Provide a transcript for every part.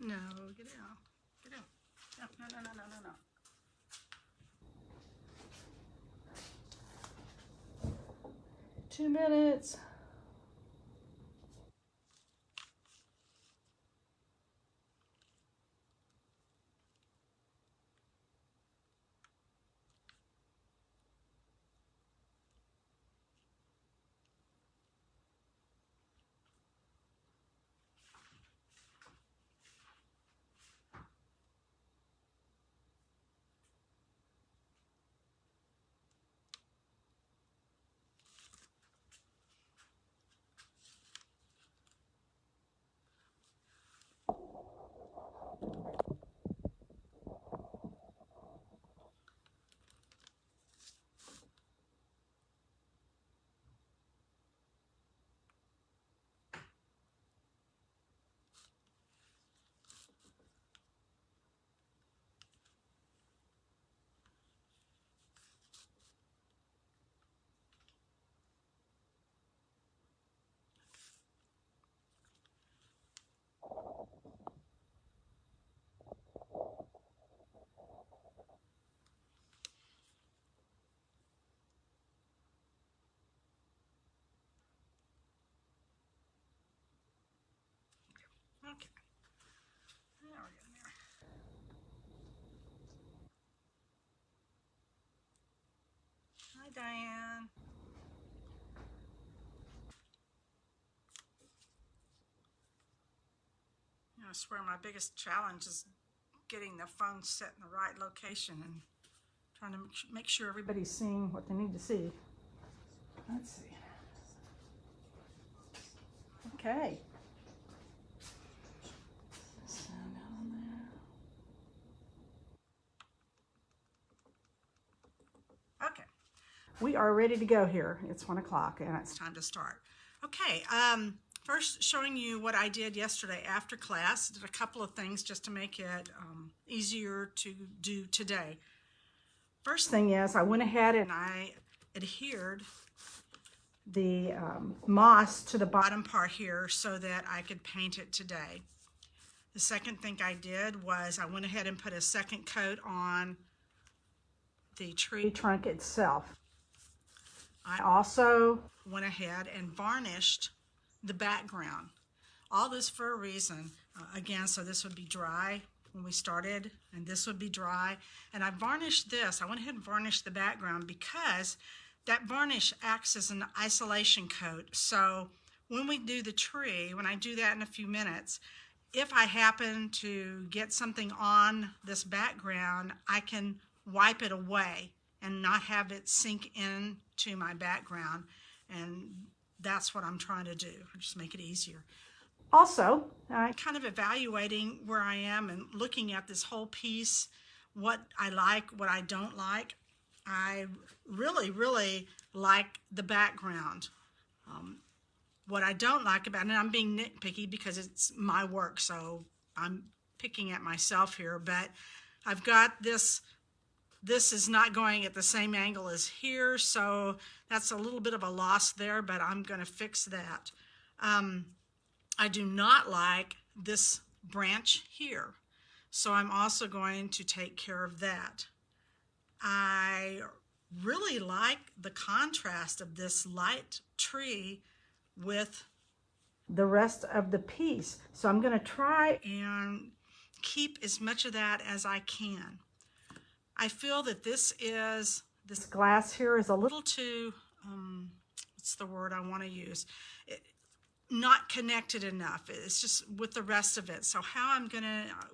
No, get out. Get out. No, no, no, no, no, no. 2 minutes. Okay. Now we're getting there. Hi, Diane. I swear my biggest challenge is getting the phone set in the right location and trying to make sure everybody's seeing what they need to see. Let's see. Okay. Sound on there. Okay. We are ready to go here. It's 1 o'clock and it's time to start. Okay. First, showing you what I did yesterday after class. Did a couple of things just to make it easier to do today. First thing is I went ahead and I adhered the moss to the bottom part here so that I could paint it today. The second thing I did was I went ahead and put a second coat on the tree trunk itself. I also went ahead and varnished the background. All this for a reason. Again, so this would be dry when we started, and this would be dry. And I varnished this. I went ahead and varnished the background because that varnish acts as an isolation coat. So when we do the tree, when I do that in a few minutes, if I happen to get something on this background, I can wipe it away and not have it sink into my background. And that's what I'm trying to do, just make it easier. Also, kind of evaluating where I am and looking at this whole piece, what I like, what I don't like. I really, really like the background. What I don't like about it, and I'm being nitpicky because it's my work, so I'm picking at myself here, but I've got this is not going at the same angle as here, so that's a little bit of a loss there, but I'm going to fix that. I do not like this branch here, so I'm also going to take care of that. I really like the contrast of this light tree with the rest of the piece, so I'm going to try and keep as much of that as I can. I feel that this glass here is a little too, what's the word I want to use? Not connected enough. It's just with the rest of it. So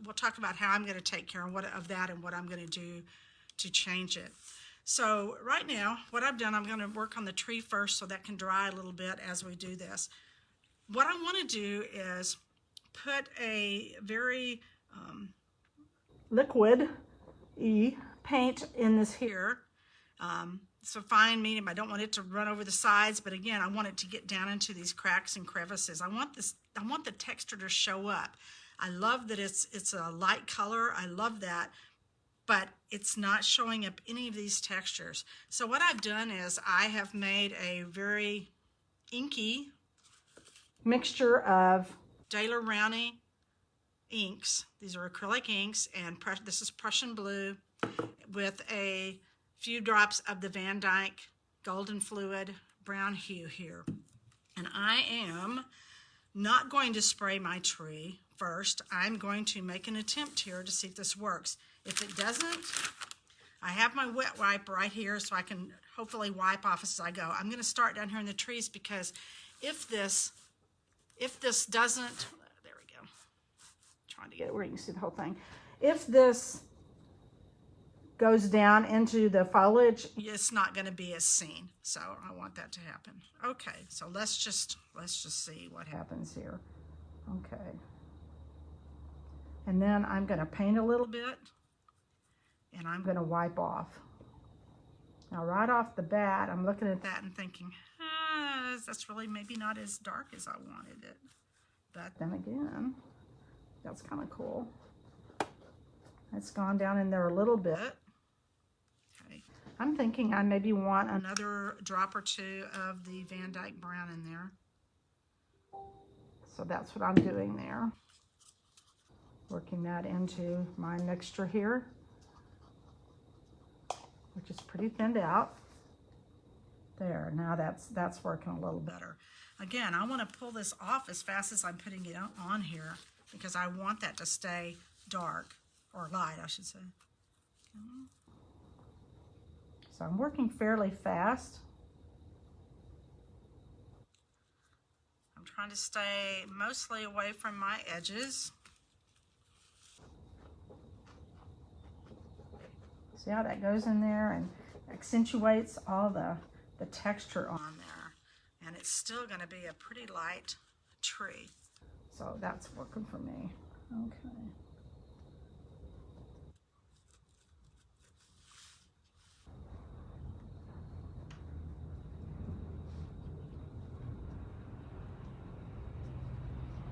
we'll talk about how I'm going to take care of that and what I'm going to do to change it. So right now, what I've done, I'm going to work on the tree first so that can dry a little bit as we do this. What I want to do is put a very liquid paint in this here. It's a fine medium. I don't want it to run over the sides, but again, I want it to get down into these cracks and crevices. I want the texture to show up. I love that it's a light color. I love that, but it's not showing up any of these textures. So what I've done is I have made a very inky mixture of Daler-Rowney inks. These are acrylic inks, and this is Prussian blue with a few drops of the Van Dyke Golden Fluid brown hue here. And I am not going to spray my tree first. I'm going to make an attempt here to see if this works. If it doesn't, I have my wet wipe right here so I can hopefully wipe off as I go. I'm going to start down here in the trees because if this doesn't, there we go. Trying to get it where you can see the whole thing. If this goes down into the foliage, it's not going to be as seen. So I want that to happen. Okay, so let's just see what happens here. Okay. And then I'm going to paint a little bit, and I'm going to wipe off. Now, right off the bat, I'm looking at that and thinking, that's really maybe not as dark as I wanted it. But then again, that's kind of cool. It's gone down in there a little bit. Okay. I'm thinking I maybe want another drop or two of the Van Dyke brown in there. So that's what I'm doing there. Working that into my mixture here, which is pretty thinned out. There, now that's working a little better. Again, I want to pull this off as fast as I'm putting it on here because I want that to stay dark, or light, I should say. Okay. So I'm working fairly fast. I'm trying to stay mostly away from my edges. See how that goes in there and accentuates all the texture on there. And it's still going to be a pretty light tree. So that's working for me. Okay.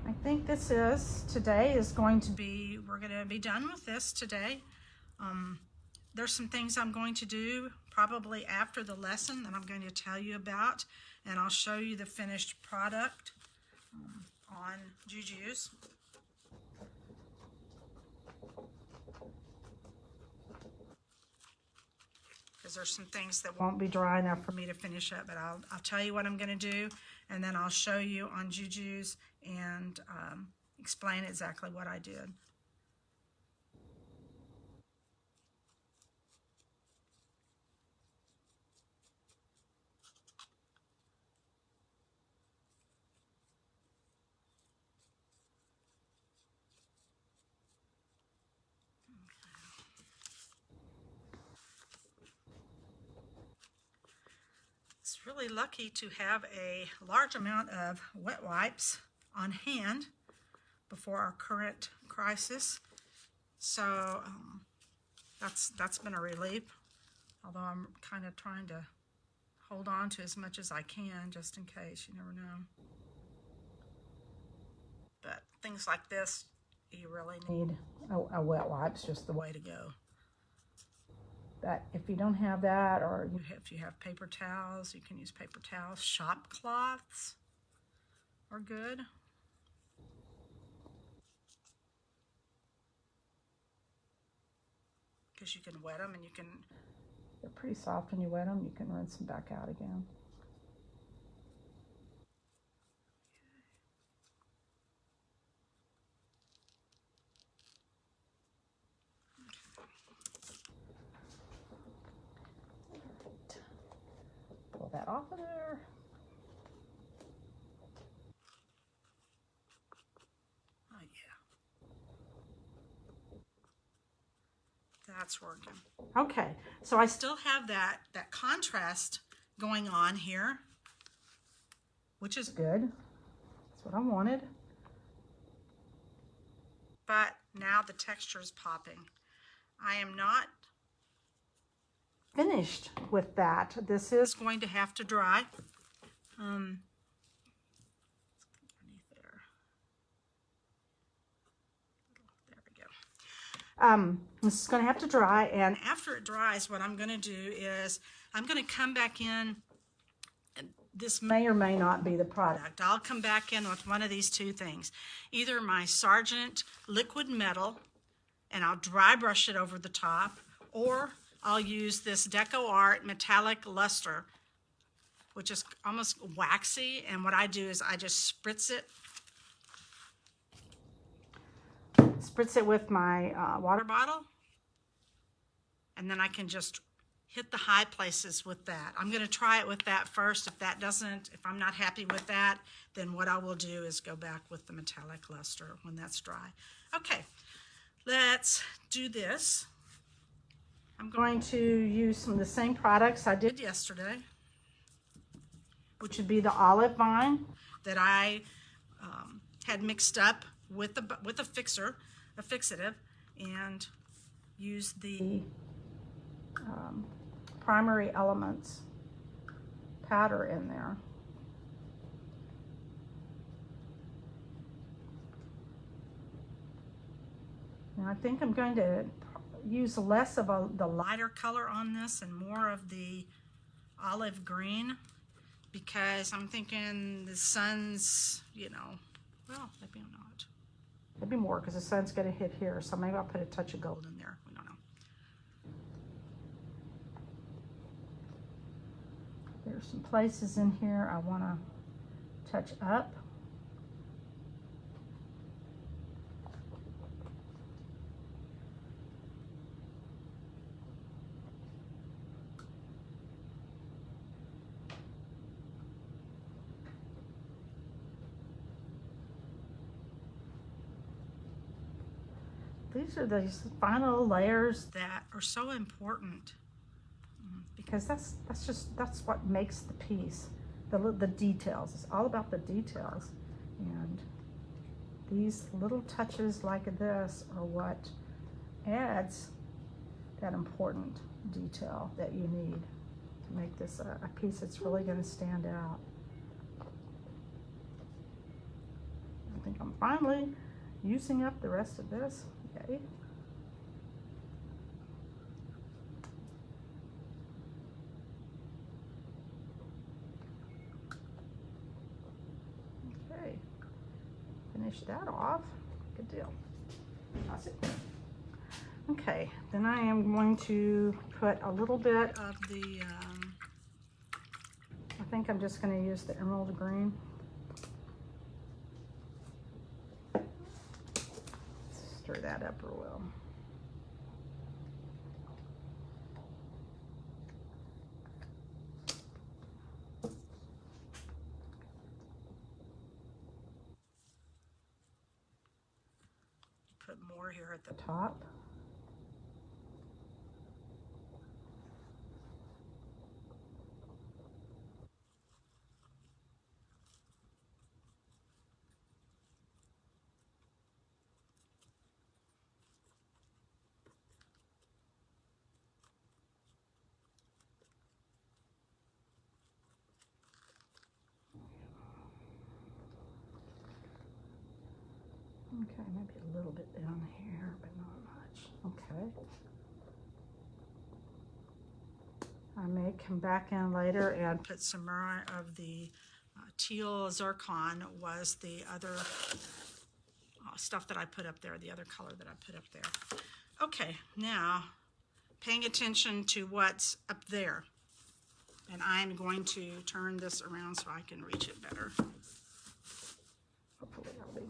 I think today is going to be, we're going to be done with this today. There's some things I'm going to do probably after the lesson that I'm going to tell you about, and I'll show you the finished product on Juju's. Because there's some things that won't be dry enough for me to finish up, but I'll tell you what I'm going to do, and then I'll show you on Juju's and explain exactly what I did. Really lucky to have a large amount of wet wipes on hand before our current crisis. So that's been a relief, although I'm kind of trying to hold on to as much as I can just in case, you never know. But things like this, you really need a wet wipe's just the way to go. But if you don't have that, or if you have paper towels, you can use paper towels. Shop cloths are good. Because you can wet them and they're pretty soft when you wet them. You can rinse them back out again. That off of there. Oh yeah. That's working. Okay, so I still have that contrast going on here, which is good. That's what I wanted. But now the texture is popping. I am not finished with that. This is going to have to dry. Underneath there. There we go. This is going to have to dry, and after it dries, what I'm going to do is I'm going to come back in this may or may not be the product. I'll come back in with one of these two things. Either my Sargent liquid metal, and I'll dry brush it over the top, or I'll use this Deco Art metallic luster, which is almost waxy, and what I do is I just spritz it with my water bottle, and then I can just hit the high places with that. I'm going to try it with that first. If I'm not happy with that, then what I will do is go back with the metallic luster when that's dry. Okay, let's do this. I'm going to use some of the same products I did yesterday, which would be the olive vine that I had mixed up with a fixative, and use the Primary Elements powder in there. Now I think I'm going to use less of the lighter color on this and more of the olive green, because I'm thinking the sun's, well, maybe I'm not. Maybe more, because the sun's going to hit here, so maybe I'll put a touch of gold in there. We don't know. There's some places in here I want to touch up. These are these final layers that are so important, because that's what makes the piece, the details. It's all about the details, and these little touches like this are what adds that important detail that you need to make this a piece that's really going to stand out. I think I'm finally using up the rest of this. Okay. Okay. Finish that off. Good deal. That's it. Okay. Then I am going to put a little bit of the, I think I'm just going to use the emerald green. Stir that up real well. Put more here at the top. Okay, maybe a little bit down here, but not much. Okay. I may come back in later and put some more of the teal zircon, was the other stuff that I put up there, the other color that I put up there. Okay, now paying attention to what's up there. And I'm going to turn this around so I can reach it better. Hopefully that'll be.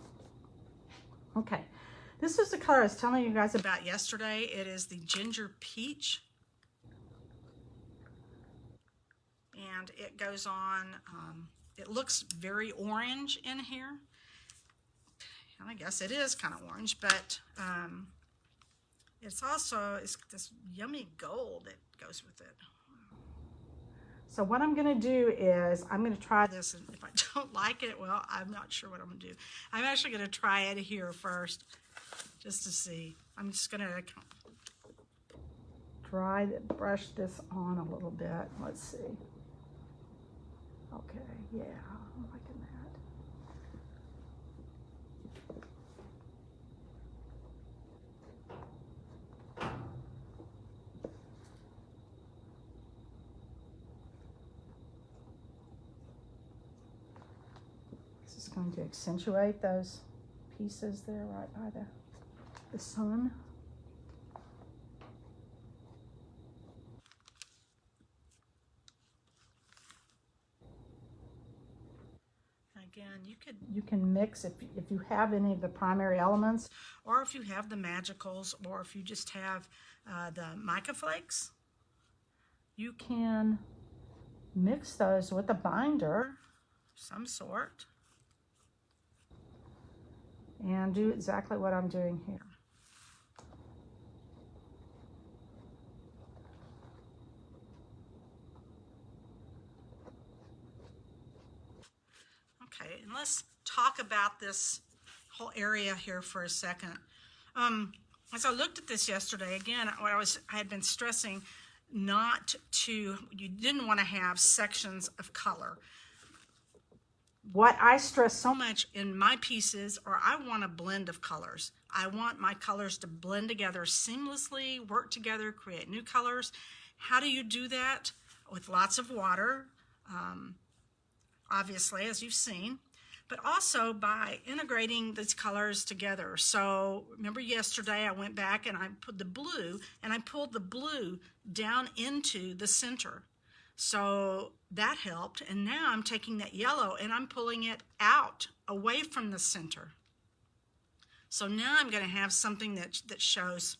Okay, this is the color I was telling you guys about yesterday. It is the Ginger Peach. And it goes on, it looks very orange in here. And I guess it is kind of orange, but it's this yummy gold that goes with it. So what I'm going to do is I'm going to try this, and if I don't like it, well, I'm not sure what I'm going to do. I'm actually going to try it here first, just to see. I'm just going to brush this on a little bit. Let's see. Okay, yeah, I'm liking that. just going to accentuate those pieces there right by the sun. Again, you can mix if you have any of the primary elements, or if you have the magicals, or if you just have the mica flakes, you can mix those with a binder of some sort and do exactly what I'm doing here. Okay, and let's talk about this whole area here for a second. As I looked at this yesterday, again, I had been stressing you didn't want to have sections of color. What I stress so much in my pieces, or I want a blend of colors. I want my colors to blend together seamlessly, work together, create new colors. How do you do that? With lots of water, obviously, as you've seen, but also by integrating these colors together. So remember yesterday I went back and I put the blue, and I pulled the blue down into the center. So that helped, and now I'm taking that yellow and I'm pulling it out away from the center. So now I'm going to have something that shows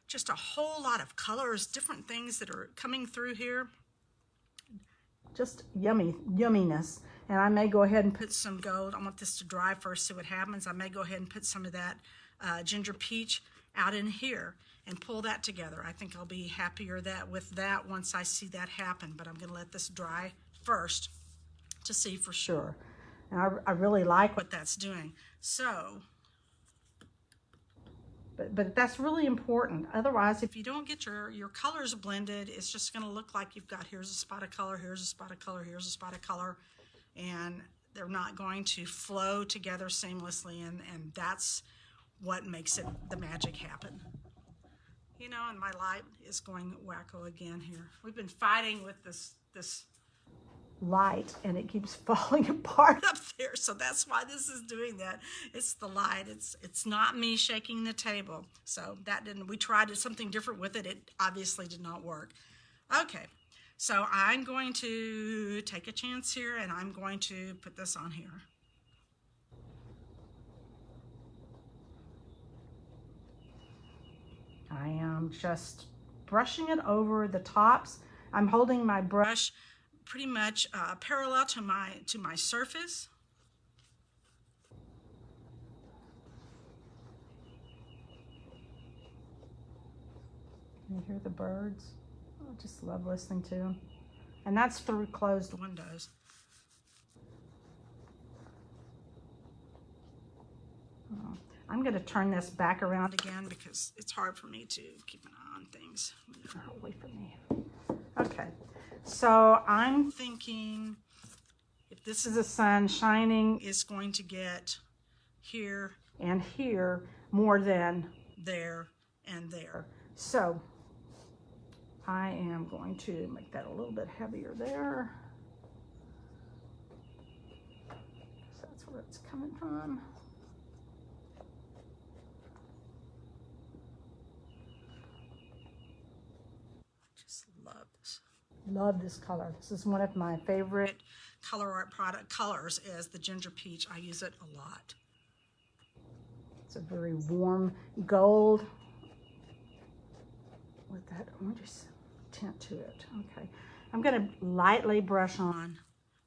just a whole lot of colors, different things that are coming through here. Just yumminess. And I may go ahead and put some gold. I want this to dry first, see what happens. I may go ahead and put some of that ginger peach out in here and pull that together. I think I'll be happier with that once I see that happen, but I'm going to let this dry first to see for sure. And I really like what that's doing. So, but that's really important. Otherwise, if you don't get your colors blended, it's just going to look like you've got, here's a spot of color, here's a spot of color, here's a spot of color, and they're not going to flow together seamlessly, and that's what makes the magic happen. You know, and my light is going wacko again here. We've been fighting with this light, and it keeps falling apart up there, so that's why this is doing that. It's the light. It's not me shaking the table. So that we tried something different with it. It obviously did not work. Okay, so I'm going to take a chance here, and I'm going to put this on here. I am just brushing it over the tops. I'm holding my brush pretty much parallel to my surface. Can you hear the birds? I just love listening to them. And that's through closed windows. I'm going to turn this back around again because it's hard for me to keep an eye on things when they're away from me. Okay, so I'm thinking if this is the sun shining, it's going to get here and here more than there and there. So I am going to make that a little bit heavier there. So that's where it's coming from. Love this color. This is one of my favorite color art product colors is the ginger peach. I use it a lot. It's a very warm gold with that orange tint to it. Okay, I'm going to lightly brush on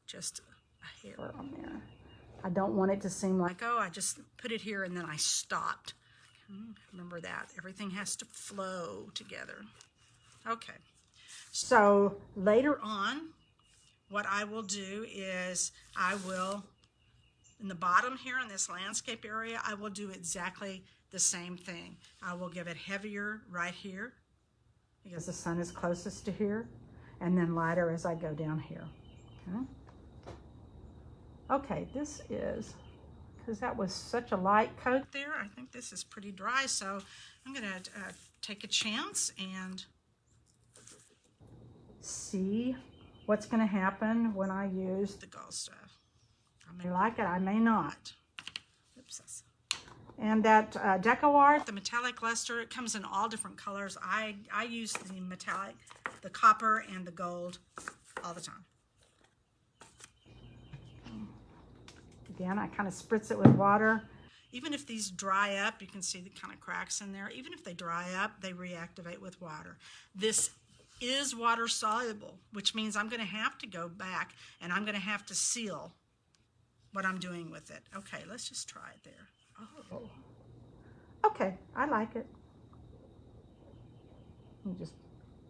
just a hair on there. I don't want it to seem like, oh, I just put it here and then I stopped. Remember that. Everything has to flow together. Okay. So later on, what I will do is I will, in the bottom here in this landscape area, I will do exactly the same thing. I will give it heavier right here because the sun is closest to here, and then lighter as I go down here. Okay, this is, because that was such a light coat there, I think this is pretty dry, so I'm going to take a chance and see what's going to happen when I use the gall stuff. I'm I may like it, I may not. Oops. And that DecoArt, the metallic luster, it comes in all different colors. I use the metallic, the copper and the gold all the time. Again, I kind of spritz it with water. Even if these dry up, you can see the kind of cracks in there. Even if they dry up, they reactivate with water. This is water soluble, which means I'm going to have to go back and I'm going to have to seal what I'm doing with it. Okay, let's just try it there. Oh. Okay, I like it. You just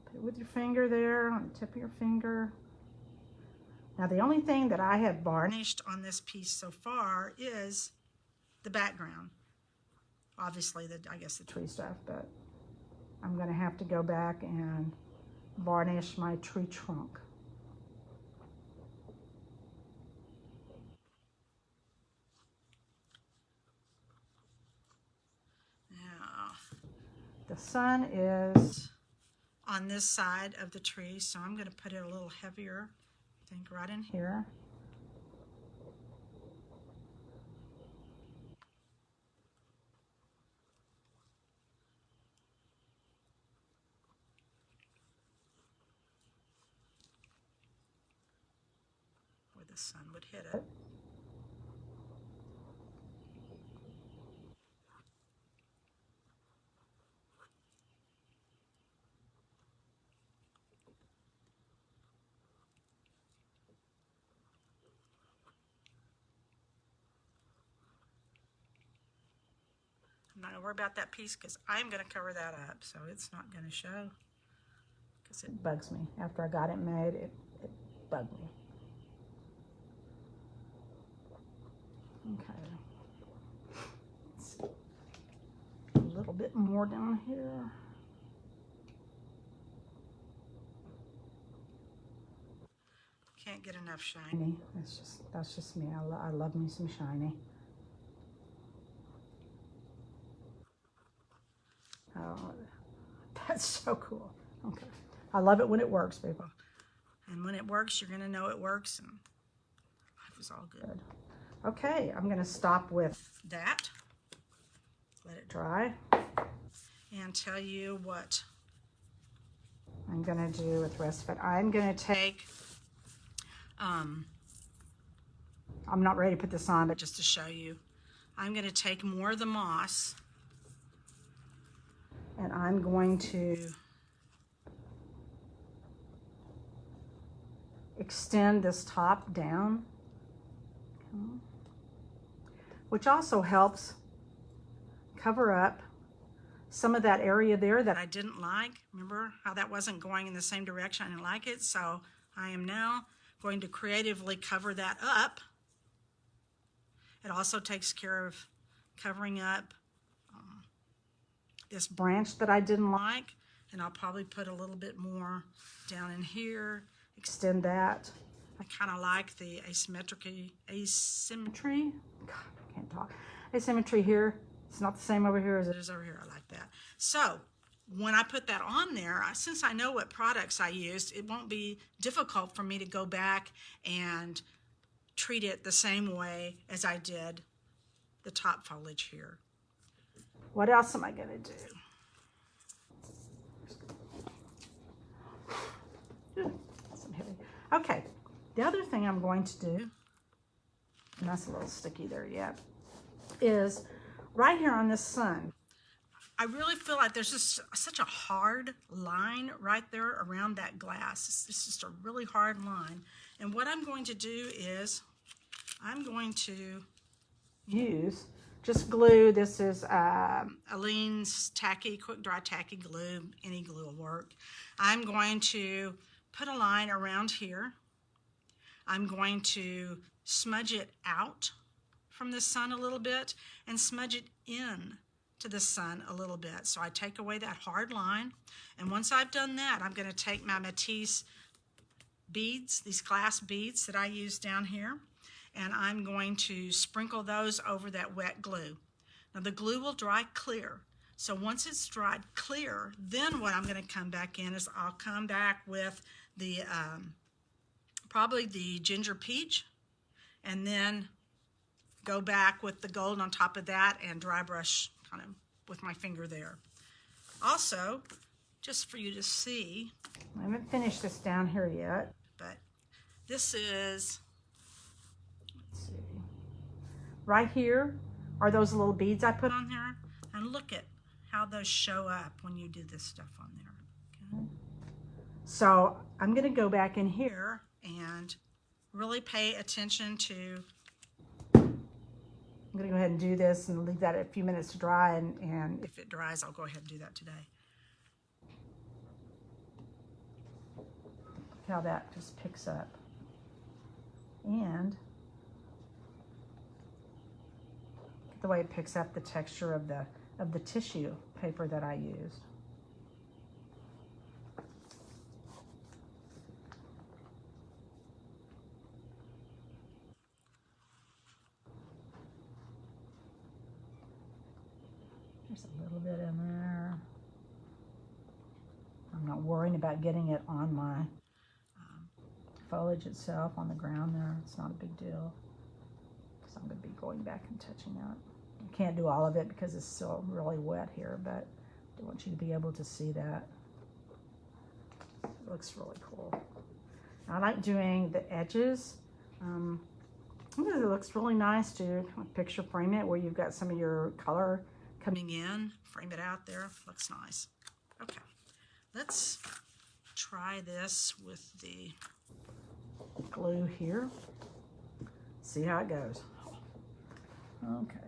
put it with your finger there on the tip of your finger. Now the only thing that I have varnished on this piece so far is the background. Obviously, I guess the tree stuff, but I'm going to have to go back and varnish my tree trunk. Now, the sun is on this side of the tree, so I'm going to put it a little heavier, I think right in here. Where the sun would hit it. I'm not going to worry about that piece because I'm going to cover that up, so it's not going to show because it bugs me. After I got it made, it bugged me. Okay. Let's see. A little bit more down here. Can't get enough shiny. That's just me. I love me some shiny. Oh, that's so cool. Okay. I love it when it works, people. And when it works, you're going to know it works, and life is all good. Okay, I'm going to stop with that. Let it dry. And tell you what I'm going to do with the rest of it. I'm going to take, I'm not ready to put this on, but just to show you, I'm going to take more of the moss, and I'm going to extend this top down, which also helps cover up some of that area there that I didn't like. Remember how that wasn't going in the same direction? I didn't like it, so I am now going to creatively cover that up. It also takes care of covering up this branch that I didn't like, and I'll probably put a little bit more down in here, extend that. I kind of like the asymmetry, God, I can't talk. Asymmetry here. It's not the same over here as it is over here. I like that. So when I put that on there, since I know what products I used, it won't be difficult for me to go back and treat it the same way as I did the top foliage here. What else am I going to do? Okay, the other thing I'm going to do, and that's a little sticky there yet, is right here on this sun. I really feel like there's just such a hard line right there around that glass. It's just a really hard line. And what I'm going to do is I'm going to use just glue. This is Aleene's tacky, quick dry tacky glue. Any glue will work. I'm going to put a line around here. I'm going to smudge it out from the sun a little bit and smudge it in to the sun a little bit. So I take away that hard line. And once I've done that, I'm going to take my Matisse beads, these glass beads that I use down here, and I'm going to sprinkle those over that wet glue. Now the glue will dry clear. So once it's dried clear, then what I'm going to come back in is I'll come back with the probably the ginger peach, and then go back with the gold on top of that and dry brush kind of with my finger there. Also, just for you to see, I haven't finished this down here yet, but this is, let's see, right here are those little beads I put on there, and look at how those show up when you do this stuff on there. Okay. So I'm going to go back in here and really pay attention to, I'm going to go ahead and do this and leave that a few minutes to dry, and if it dries, I'll go ahead and do that today. Look how that just picks up. And the way it picks up the texture of the tissue paper that I used. There's a little bit in there. I'm not worrying about getting it on my foliage itself on the ground there. It's not a big deal, because I'm going to be going back and touching that. I can't do all of it because it's still really wet here, but I want you to be able to see that. It looks really cool. I like doing the edges. It looks really nice to picture frame it where you've got some of your color coming in. Frame it out there. Looks nice. Okay, let's try this with the glue here. See how it goes. Okay.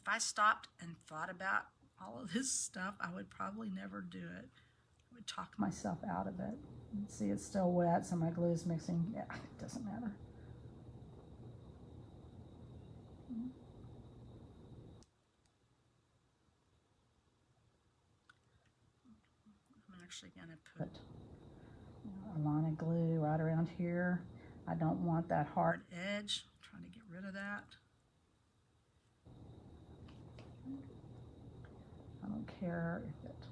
If I stopped and thought about all of this stuff, I would probably never do it. I would talk myself out of it. See, it's still wet, so my glue is mixing. Yeah, it doesn't matter. I'm actually going to put a line of glue right around here. I don't want that hard edge. I'm trying to get rid of that. I don't care if it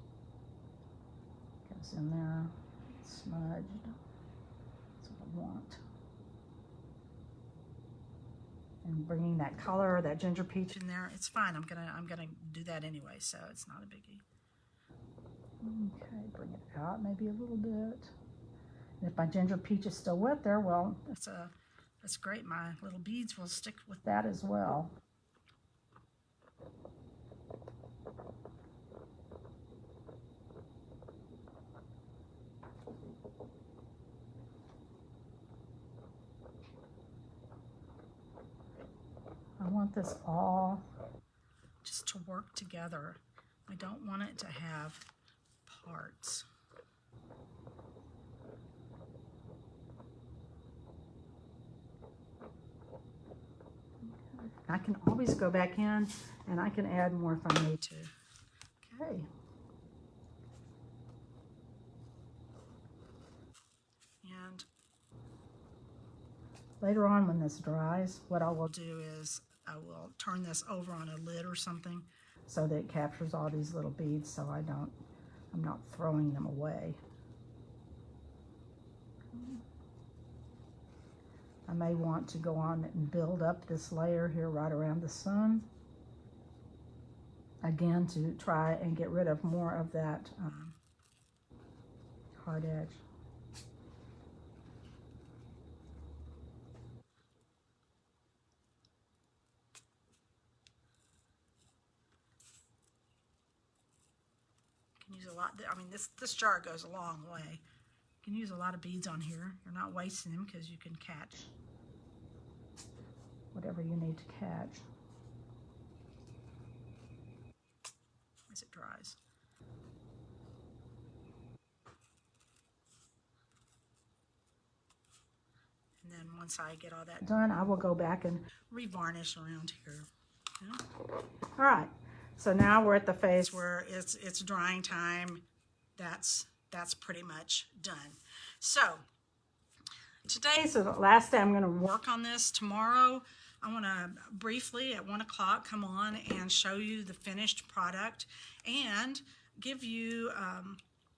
goes in there smudged. That's what I want. And bringing that color, that ginger peach in there, it's fine. I'm gonna do that anyway, so it's not a biggie. Okay, bring it out maybe a little bit. And if my ginger peach is still wet there, well, that's great. My little beads will stick with that as well. I want this all just to work together. I don't want it to have parts. Okay. I can always go back in and I can add more if I need to. Okay. And later on when this dries, what I will do is I will turn this over on a lid or something so that it captures all these little beads, so I'm not throwing them away. I may want to go on and build up this layer here right around the sun. Again, to try and get rid of more of that hard edge. Use a lot. I mean, this jar goes a long way. You can use a lot of beads on here. You're not wasting them because you can catch whatever you need to catch as it dries. And then once I get all that done, I will go back and revarnish around here. Yeah. All right. So now we're at the phase where it's drying time. That's pretty much done. So today, so the last day I'm going to work on this. Tomorrow, I want to briefly at 1 o'clock come on and show you the finished product and give you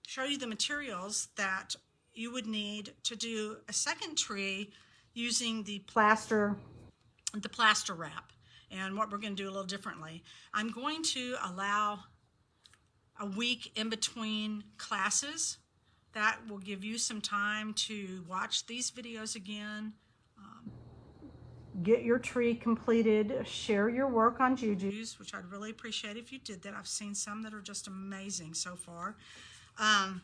show you the materials that you would need to do a second tree using the plaster wrap, and what we're going to do a little differently. I'm going to allow a week in between classes. That will give you some time to watch these videos again, get your tree completed, share your work on Juju's, which I'd really appreciate if you did that. I've seen some that are just amazing so far. And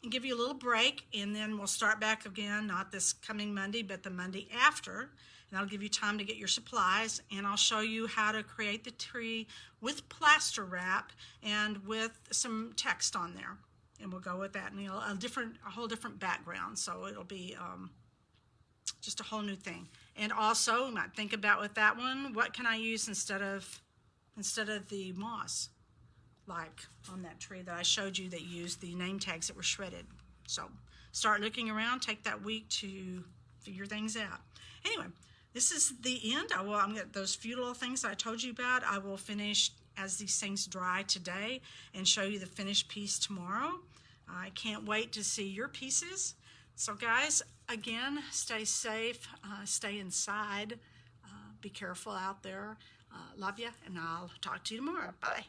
give you a little break, and then we'll start back again, not this coming Monday, but the Monday after. And that'll give you time to get your supplies, and I'll show you how to create the tree with plaster wrap and with some text on there. And we'll go with that, and a whole different background, so it'll be just a whole new thing. And also, you might think about with that one, what can I use instead of the moss, like on that tree that I showed you that used the name tags that were shredded. So start looking around, take that week to figure things out. Anyway, this is the end. I'm going to, those few little things that I told you about, I will finish as these things dry today and show you the finished piece tomorrow. I can't wait to see your pieces. So guys, again, stay safe, stay inside, be careful out there. Love you, and I'll talk to you tomorrow. Bye.